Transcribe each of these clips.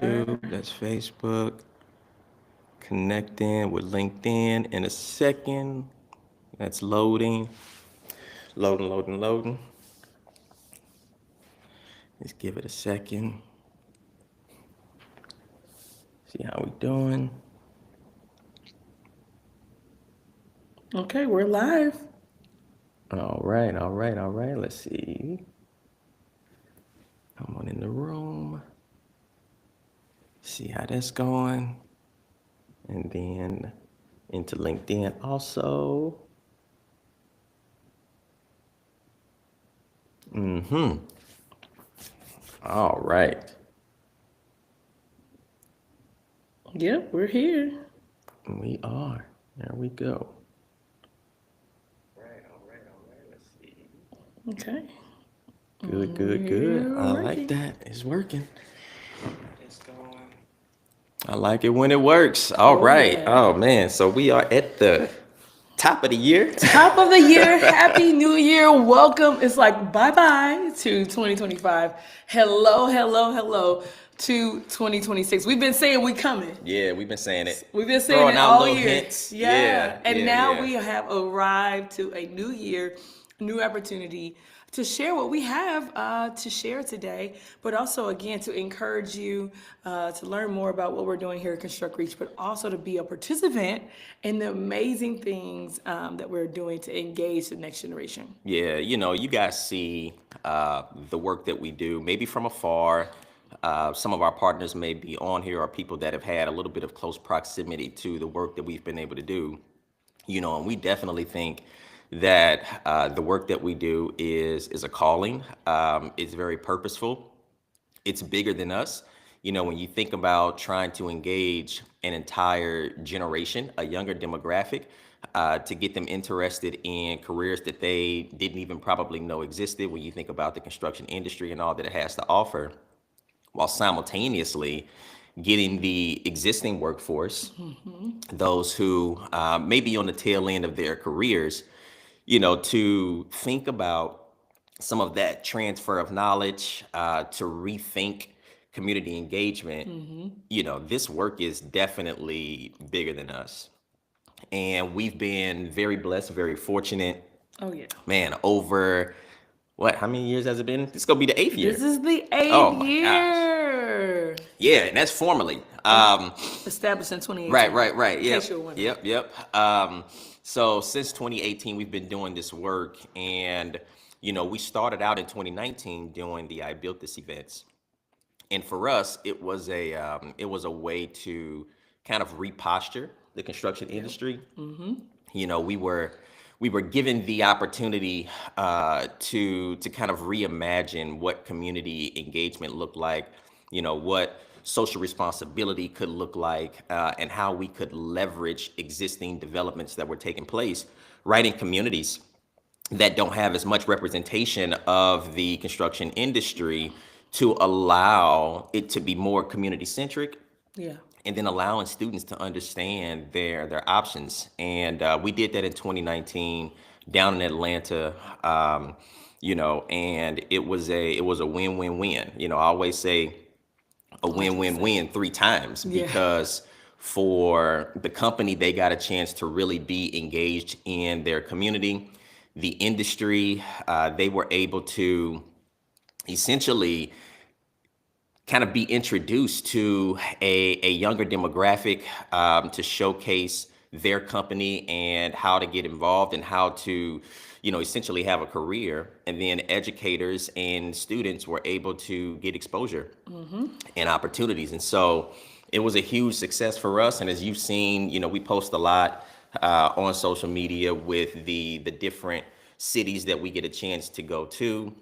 YouTube. That's Facebook. Connecting with LinkedIn in a second. That's loading. Loading. Let's give it a second. See how we doing. Okay, we're live. All right. Let's see. Come on in the room. See how that's going. And then into LinkedIn also. All right. Yep, we're here. We are. There we go. All right. Let's see. Okay. Good. We're I like working. that. It's working. It's going. I like it when it works. All Oh, right. yeah. Oh, man. So we are at the top of the year. Top of the year. Happy New Year. Welcome. It's like bye-bye to 2025. Hello to 2026. We've been saying we coming. Yeah, we've been saying it. We've been saying Throwing it out all little year. hints. Yeah. And now Yeah. we have arrived to a new year, new opportunity to share what we have to share today, but also, again, to encourage you to learn more about what we're doing here at Construct Reach, but also to be a participant in the amazing things that we're doing to engage the next generation. Yeah, you guys see the work that we do, maybe from afar. Some of our partners may be on here, or people that have had a little bit of close proximity to the work that we've been able to do. And we definitely think that the work that we do is a calling. It's very purposeful. It's bigger than us. When you think about trying to engage an entire generation, a younger demographic, to get them interested in careers that they didn't even probably know existed, when you think about the construction industry and all that it has to offer, while simultaneously getting the existing workforce, those who may be on the tail end of their careers, to think about some of that transfer of knowledge, to rethink community engagement. This work is definitely bigger than us. And we've been very blessed, very fortunate. Oh, yeah. Man, over what, how many years has it been? It's gonna be the eighth year. This is the Oh eighth my gosh. year. Yeah, and that's formally. Established in 2018. Right. In Yep. case you're wondering. So since 2018, we've been doing this work, and we started out in 2019 doing the I Built This events, and for us, it was a way to kind of reposture the construction industry. We were given the opportunity to kind of reimagine what community engagement looked like, what social responsibility could look like, and how we could leverage existing developments that were taking place right in communities that don't have as much representation of the construction industry, to allow it to be more community centric, Yeah. and then allowing students to understand their options. And we did that in 2019 down in Atlanta. And it was a win-win-win. I always say a win-win-win 3 times, Yeah. because for the company, they got a chance to really be engaged in their community. The industry, they were able to essentially kind of be introduced to a younger demographic, to showcase their company and how to get involved and how to, essentially have a career. And then educators and students were able to get exposure and opportunities. And so it was a huge success for us. And as you've seen, we post a lot on social media with the different cities that we get a chance to go to,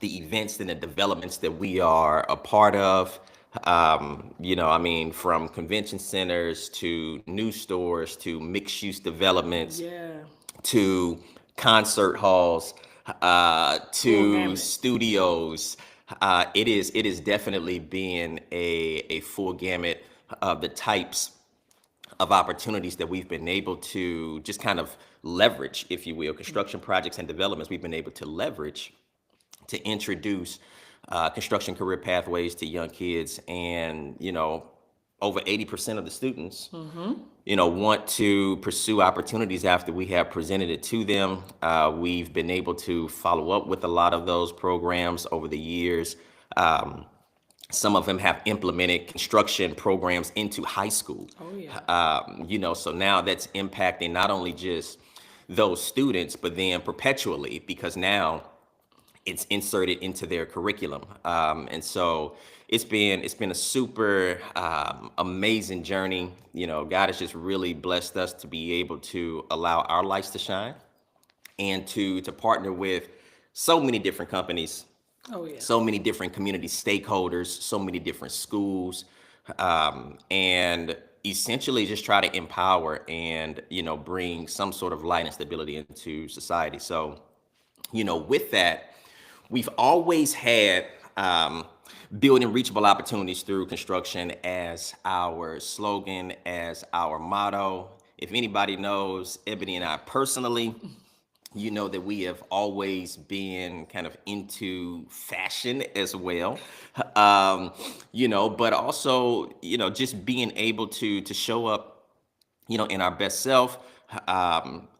the events and the developments that we are a part of. From convention centers to new stores to mixed use developments Yeah. to concert halls, Full to gamut. studios. It is definitely been a full gamut of the types of opportunities that we've been able to just kind of leverage, if you will, construction projects and developments we've been able to leverage to introduce construction career pathways to young kids. And, over 80% of the students, want to pursue opportunities after we have presented it to them. We've been able to follow up with a lot of those programs over the years. Some of them have implemented construction programs into high school. Oh, yeah. So now that's impacting not only just those students, but then perpetually, because now it's inserted into their curriculum. And so it's been a super amazing journey. God has just really blessed us to be able to allow our lights to shine and to partner with so many different companies, Oh, yeah. so many different community stakeholders, so many different schools, and essentially just try to empower and bring some sort of light and stability into society. So with that, we've always had building reachable opportunities through construction as our slogan, as our motto. If anybody knows Ebony and I personally, you know that we have always been kind of into fashion as well. But also, just being able to show up in our best self.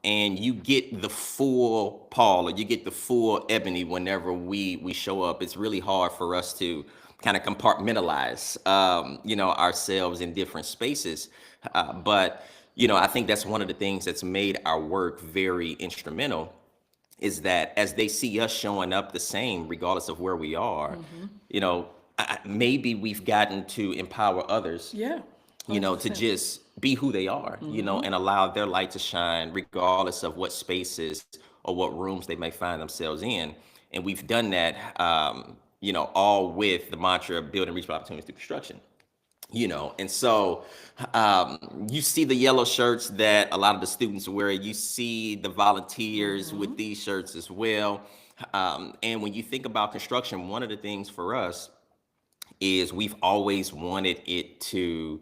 And you get the full Paul, or you get the full Ebony whenever we show up. It's really hard for us to kind of compartmentalize, ourselves in different spaces. But I think that's one of the things that's made our work very instrumental, is that as they see us showing up the same, regardless of where we are, maybe we've gotten to empower others, Yeah. to just be who they are, and allow their light to shine regardless of what spaces or what rooms they may find themselves in. And we've done that, all with the mantra of building reachable opportunities through construction. And so you see the yellow shirts that a lot of the students wear. You see the volunteers with these shirts as well. And when you think about construction, one of the things for us is we've always wanted it to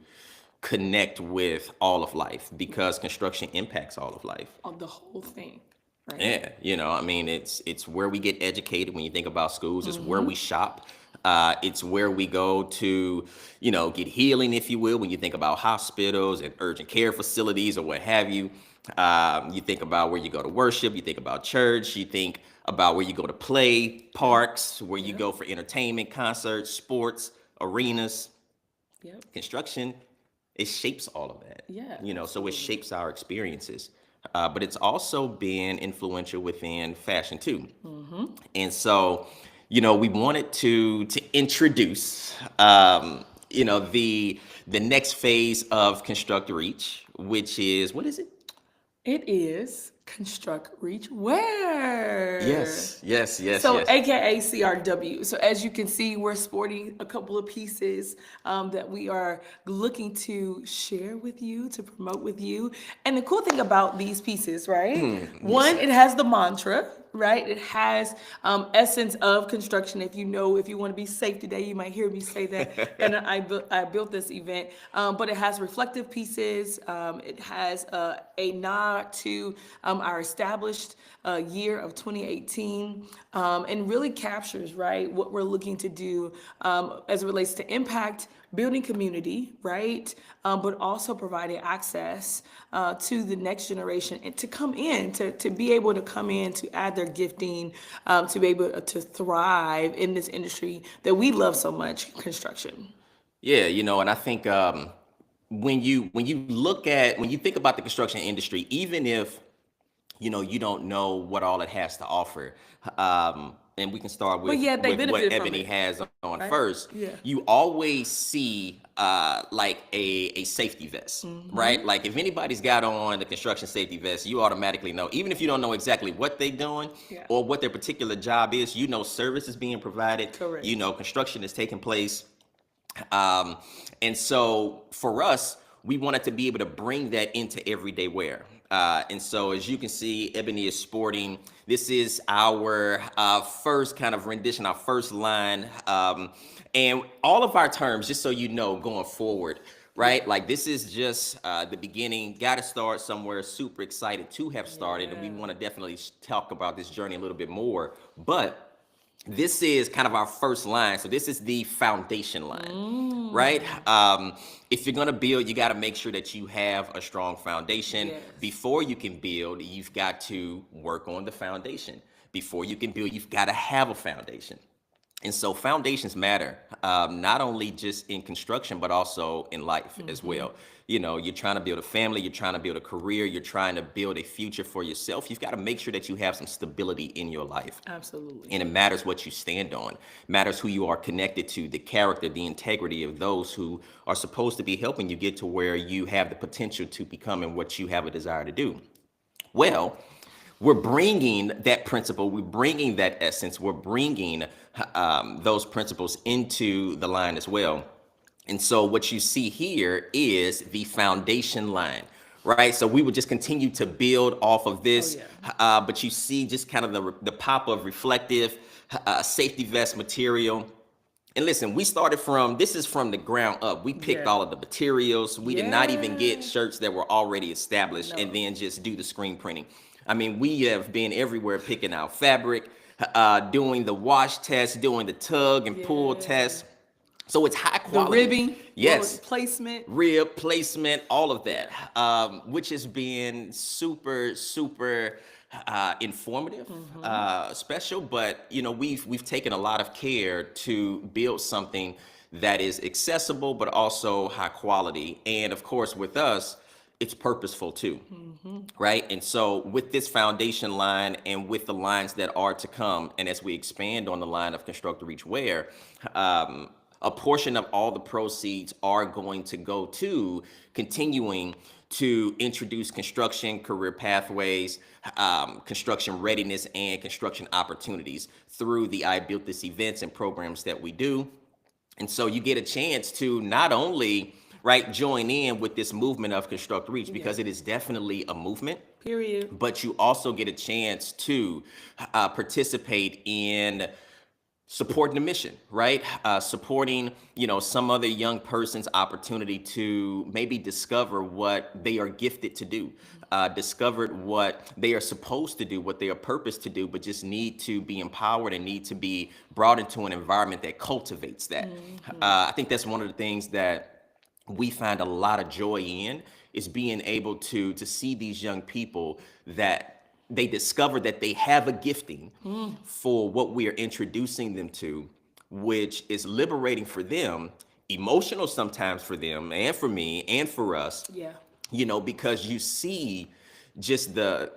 connect with all of life, because construction impacts all of life. Of the whole thing, right? Yeah, it's where we get educated. When you think about schools, it's where we shop. It's where we go to, get healing, if you will. When you think about hospitals and urgent care facilities or what have you, you think about where you go to worship. You think about church. You think about where you go to play, parks, where you go for entertainment, concerts, sports, arenas. Yep. Construction, it shapes all of that. Yeah, So it shapes our experiences. But it's also been influential within fashion too. And so, we wanted to introduce, the next phase of Construct Reach, which is, what is it? It is Construct Reach Wear. Yes. So, AKA CRW. So, as you can see, we're sporting a couple of pieces that we are looking to share with you, to promote with you. And the cool thing about these pieces, right? One, it has the mantra, right? It has essence of construction. If you want to be safe today, you might hear me say that. And I built this event, but it has reflective pieces. It has a nod to our established year of 2018, and really captures, right, what we're looking to do as it relates to impact, building community, right, but also providing access to the next generation and to come in, to be able to come in, to add their gifting, to be able to thrive in this industry that we love so much, construction. Yeah, and I think when you think about the construction industry, even if you don't know what all it has to offer. And we can start But yeah, they with what benefit from Ebony it, has on right? first. Yeah. You always see like a safety vest, right? Like if anybody's got on the construction safety vest, you automatically know, even if you don't know exactly what they're doing Yeah. or what their particular job is, service is being provided. Correct. Construction is taking place. And so for us, we wanted to be able to bring that into everyday wear. And so as you can see, Ebony is sporting, this is our first kind of rendition, our first line. And all of our terms, just so you know, going forward, right? Like this is just the beginning, got to start somewhere, super excited to have started. And we want to definitely talk about this journey a little bit more. But this is kind of our first line. So this is the foundation line, right? If you're gonna build, you got to make sure that you have a strong foundation. Yes. Before you can build, you've got to work on the foundation. Before you can build, you've got to have a foundation. And so foundations matter, not only just in construction, but also in life as well. You know, you're trying to build a family, you're trying to build a career, you're trying to build a future for yourself. You've got to make sure that you have some stability in your life. Absolutely. And it matters what you stand on, matters who you are connected to, the character, the integrity of those who are supposed to be helping you get to where you have the potential to become and what you have a desire to do. Well, we're bringing that principle, we're bringing that essence, we're bringing those principles into the line as well. And so what you see here is the foundation line, right? So we would just continue to build off of this, but you see just kind of the pop of reflective safety vest material. And listen, we started from, this is from the ground up. We picked all of the materials. We did not even get shirts that were already established and then just do the screen printing. I mean, we have been everywhere picking out fabric, doing the wash test, doing the tug and pull test. So it's high The quality. ribbing, Yes. placement. Rib placement, all of that, which has been super, super informative, special. But you know, we've taken a lot of care to build something that is accessible, but also high quality. And of course, with us, it's purposeful too, right? And so with this foundation line and with the lines that are to come, and as we expand on the line of Construct to Reach Wear, a portion of all the proceeds are going to go to continuing to introduce construction career pathways, construction readiness, and construction opportunities through the I Built This events and programs that we do. And so you get a chance to not only join in with this movement of Construct Reach, because it is definitely a movement. Period. But you also get a chance to participate in supporting the mission, right? Supporting, you know, some other young person's opportunity to maybe discover what they are gifted to do, discovered what they are supposed to do, what they are purposed to do, but just need to be empowered and need to be brought into an environment that cultivates that. I think that's one of the things that we find a lot of joy in, is being able to see these young people that they discover that they have a gifting for what we are introducing them to, which is liberating for them, emotional sometimes for them and for me and for us. Yeah. You know, because you see just the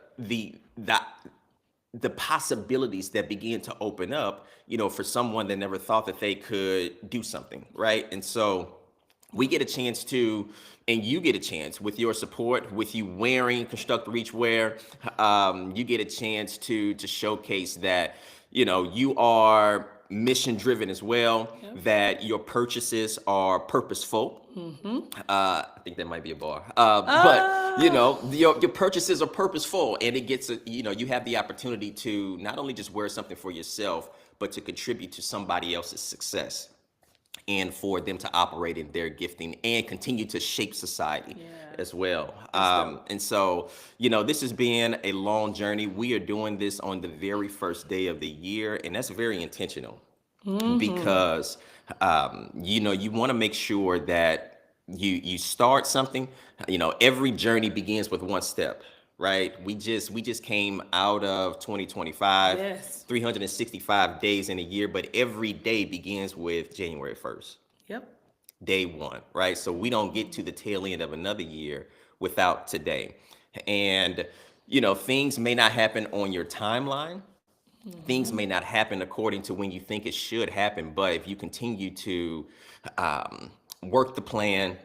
possibilities that begin to open up, you know, for someone that never thought that they could do something, right? And so we get a chance to, and you get a chance with your support, with you wearing Construct Reach Wear, you get a chance to showcase that, you know, you are mission driven as well, that your purchases are purposeful. I think that might be a bar, but you know, your purchases are purposeful, and it gets, you know, you have the opportunity to not only just wear something for yourself, but to contribute to somebody else's success, and for them to operate in their gifting and continue to shape society as well. And so, you know, this has been a long journey. We are doing this on the very first day of the year, and that's very intentional because, you know, you want to make sure that you start something. You know, every journey begins with one step. Right, we just came out of 2025, 365 days in a year, but every day begins with January 1st. Yep. Day one, right? So we don't get to the tail end of another year without today. And, you know, things may not happen on your timeline. Things may not happen according to when you think it should happen, but if you continue to work the plan,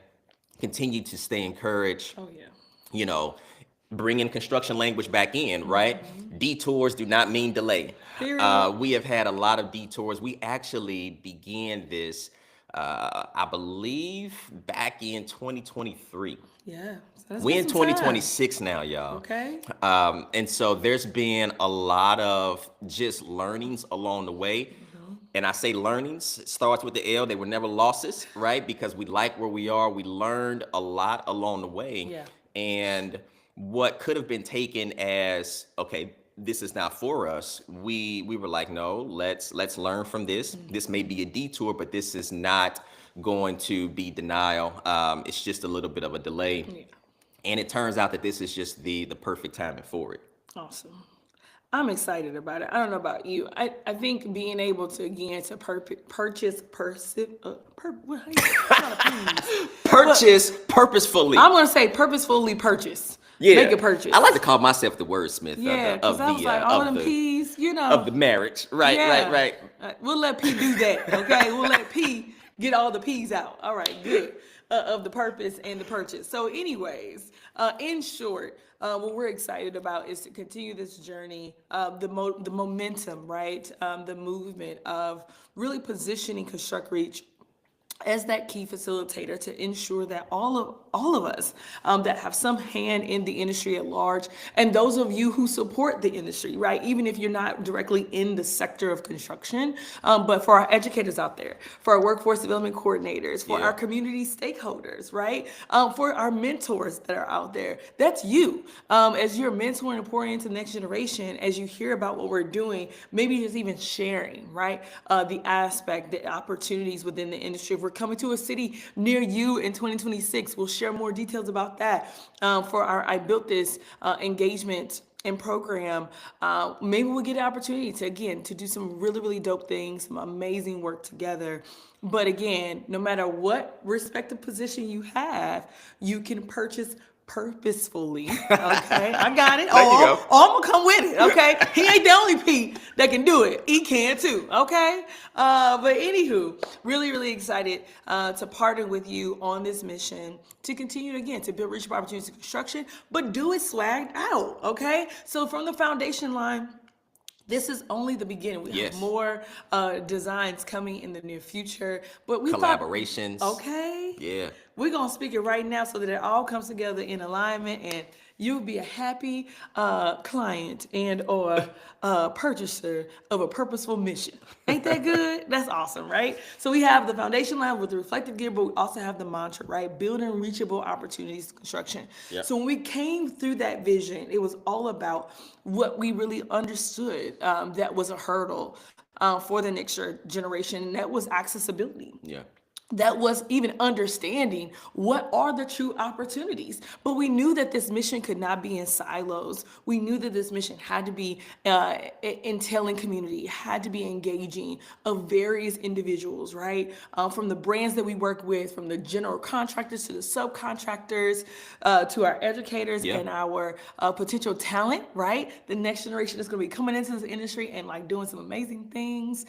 continue to stay encouraged, you know, bringing construction language back in, right? Detours do not mean delay. We have had a lot of detours. We actually began this, I believe, back in 2023. Yeah. We're in 2026 now, y'all. Okay. And so there's been a lot of just learnings along the way. And I say learnings, it starts with the L. They were never losses, right? Because we like where we are. We learned a lot along the way. And what could have been taken as, okay, this is not for us, we were like, no, let's learn from this. This may be a detour, but this is not going to be denial. It's just a little bit of a delay. Yeah. And it turns out that this is just the perfect timing for it. Awesome. I'm excited about it. I don't know about you. I think being able to again to purchase what, how you say? Not a piece. Purchase purposefully. I'm gonna say purposefully purchase. Yeah, Make a purchase. I like to call myself the wordsmith Yeah, of because I was like, all of them the peas, you know. of the marriage. Right, Yeah. right. We'll let P do that, okay? We'll let P get all the P's out. All right, good. Of the purpose and the purchase. So anyways, in short, what we're excited about is to continue this journey, the momentum, right? The movement of really positioning Construct Reach as that key facilitator to ensure that all of us that have some hand in the industry at large, and those of you who support the industry, right? Even if you're not directly in the sector of construction, but for our educators out there, for our workforce development coordinators, for Yeah. our community stakeholders, right? For our mentors that are out there, that's you. As you're mentoring and pouring into the next generation, as you hear about what we're doing, maybe just even sharing, right? The aspect, the opportunities within the industry. If we're coming to a city near you in 2026, we'll share more details about that. For our I Built This engagement and program, maybe we'll get an opportunity to, again, to do some really, really dope things, some amazing work together. But again, no matter what respective position you have, you can purchase purposefully. Okay, I got it. There you go. I'm gonna come with it. Okay, he ain't the only P that can do it. He can too. Okay, but anywho, really, really excited to partner with you on this mission to continue again to build reachable opportunities in construction, but do it swagged out. Okay, so from the foundation line. This is only the beginning. We Yes. have more designs coming in the near future, but we Collaborations. Okay. Yeah. We're going to speak it right now so that it all comes together in alignment and you'll be a happy client and or purchaser of a purposeful mission. Ain't that good? That's awesome, right? So we have the foundation line with the reflective gear, but we also have the mantra, right? Building reachable opportunities to construction. Yep. So when we came through that vision, it was all about what we really understood that was a hurdle for the next generation, and that was accessibility. Yeah. That was even understanding what are the true opportunities. But we knew that this mission could not be in silos. We knew that this mission had to be entailing community, had to be engaging of various individuals, right? From the brands that we work with, from the general contractors to the subcontractors, to our educators Yeah. and our potential talent, right? The next generation is going to be coming into this industry and like doing some amazing things.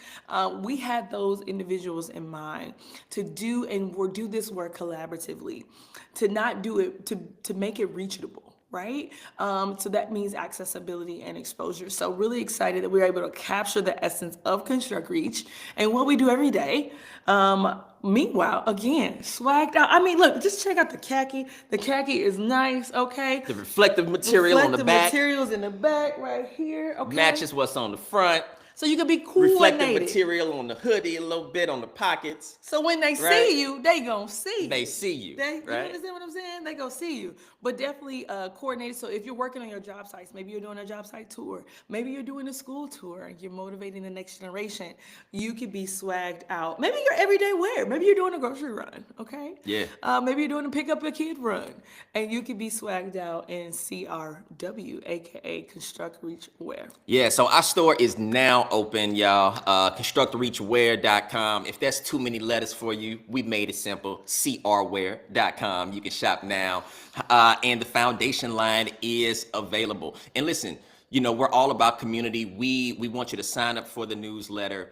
We had those individuals in mind to do and we'll do this work collaboratively, to not do it to make it reachable, right? So that means accessibility and exposure. So really excited that we're able to capture the essence of Construct Reach and what we do every day. Meanwhile, again, swagged out. I mean, look, just check out the khaki. The khaki is nice, okay? The reflective material on the Reflective back materials in the back right here, okay? matches what's on the front. So you can be Reflective coordinated. material on the hoodie, a little bit on the pockets. So when they Right. see you, they gonna see you. They see you, You right? understand what I'm saying? They go see you, but definitely coordinated. So if you're working on your job sites, maybe you're doing a job site tour, maybe you're doing a school tour, and you're motivating the next generation. You could be swagged out. Maybe your everyday wear. Maybe you're doing a grocery run. Okay. Yeah. Maybe you're doing a pick up a kid run, and you could be swagged out in CRW, aka Construct Reach Wear. Yeah, so our store is now open, y'all. ConstructReachWear.com. If that's too many letters for you, we made it simple. CRWear.com. You can shop now. And the foundation line is available. And listen, you know, we're all about community. We want you to sign up for the newsletter.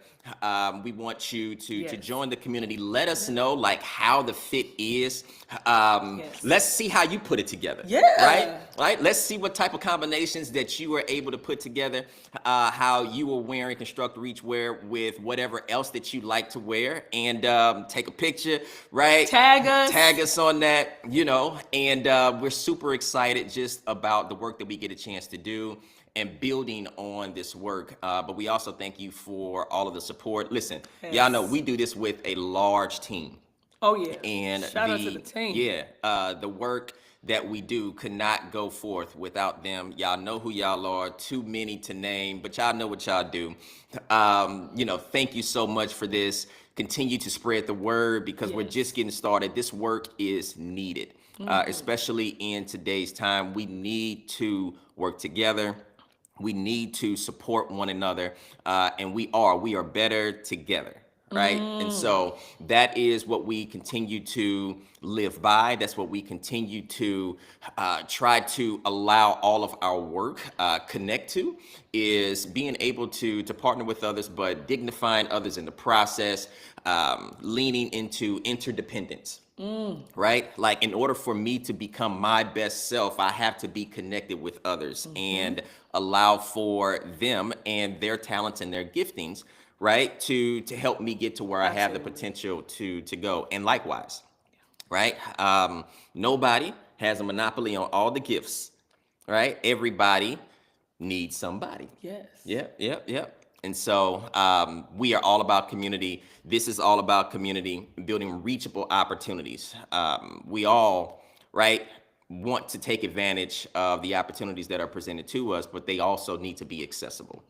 We want you to Yes. join the community. Let us know like how the fit is. Yes. Let's see how you put it together. Yeah. Right? Let's see what type of combinations that you were able to put together, how you were wearing Construct Reach wear with whatever else that you like to wear, and take a picture, right? Tag us on that, you know, and we're super excited just about the work that we get a chance to do and building on this work. But we also thank you for all of the support. Listen, y'all know we do this with a large team. Oh yeah. And shout out to the team. Yeah, the work that we do could not go forth without them. Y'all know who y'all are, too many to name, but y'all know what y'all do. Thank you so much for this. Continue to spread the word because we're just getting started. This work is needed, especially in today's time. We need to work together. We need to support one another, and we are better together, right? And so that is what we continue to live by. That's what we continue to try to allow all of our work connect to, is being able to partner with others, but dignifying others in the process, leaning into interdependence. Right? Like, in order for me to become my best self, I have to be connected with others and allow for them and their talents and their giftings, right, to help me get to where I have the potential to go. And likewise, right? Nobody has a monopoly on all the gifts, right? Everybody needs somebody. Yes. Yep. And so we are all about community. This is all about community, building reachable opportunities. We all, right, want to take advantage of the opportunities that are presented to us, but they also need to be accessible.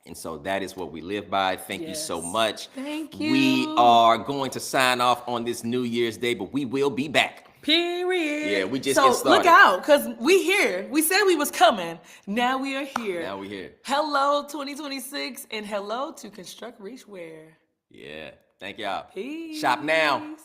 And so that is what we live by. Thank you so much. Thank you. We are going to sign off on this New Year's Day, but we will be back. Period. Yeah, we just so get started. Look out, because we here. We said we was coming. Now we are here. Now we here. Hello 2026 and hello to Construct Reach Wear. Yeah. Thank y'all. Peace. Shop now.